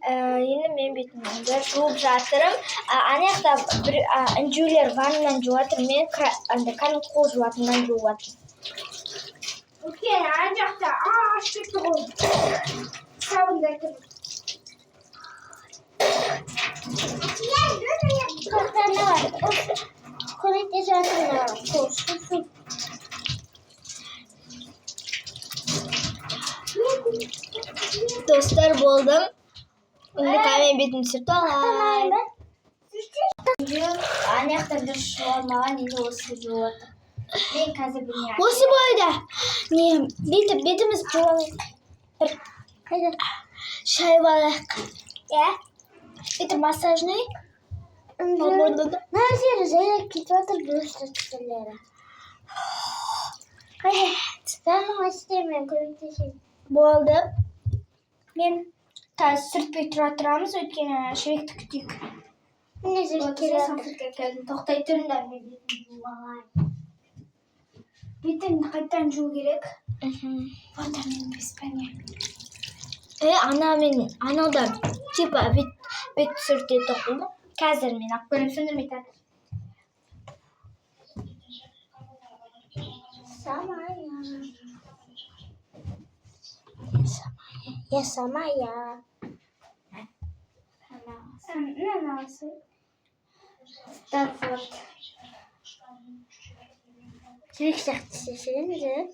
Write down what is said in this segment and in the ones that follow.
Энэ мен битмээр жууг жатырım. Анаяқта бір інжулер ваннан жуатыр. Мен кәдімгі қол жуатыннан жуатыр. Өткен ана жақта ашып кетті ғой. Сабындар тұр. Қақтаны бар. Көмекте жатырмын. Dostlar buldum. Şimdi kahve bittim sürtü alay. Anahtar duş olmadan yine olsun diyordu. Ben kazı bilmiyorum. Olsun böyle. Niye? Bitimiz çoğalıyor. Hadi. Şey var. Ya. Bir masaj ne? Nerede? Zeynep kitapta gösterişleri. Evet. Ben de istemiyorum. Koyun buldum. Men sürtpey turamыз өйткені шүректі күтейік. Міне жүрекке салфетка келдім. Тоқтай тұрыңдар мен бетімді жуалайын. Бетімді қайттан жуу керек. Вот мен беспәне. Ана мен анаудан типа бет сүрте тоқылды. Қазір мен ақ көрем сөндірмей татыр. Я сама я. Nasıl? Так вот. Çelik şarkısı şimdi.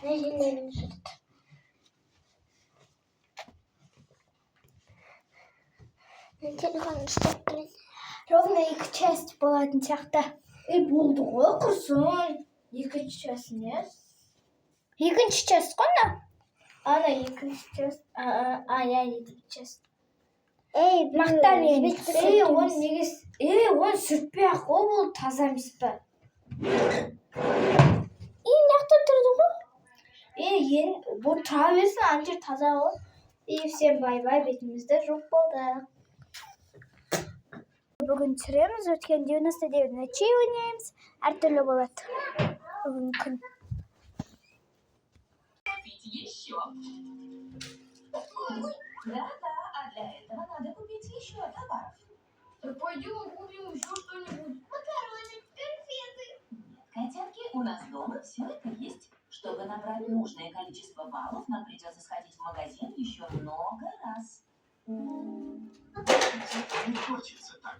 Ne jellerini sürdü. Telefonu stoplayın. Ровно 2 часть болатын сияқты. Болды ғой құрсын. 2 часть не? 2 часть қой? Ана 2 часть. Я 2 часть. Мақтан енді. Он негіз. Он сүртпей ақ қой, бұл таза емес пе? Мақта тұрды ғой? Бұл тұра берсін, анжыр таза ғой. Всем бай-бай, бетімізді жоқ болды. Бүгін түсіреміз, өткен 99 нәтиже ойнаймыз. Әртүрлі болады. Бүгін күн. Да-да, а для этого надо купить еще товаров. Пойдем купим еще что-нибудь. Макароны, конфеты. Котятки, у нас дома все это есть. Чтобы набрать нужное количество баллов, нам придется сходить в магазин еще много раз. Не хочется так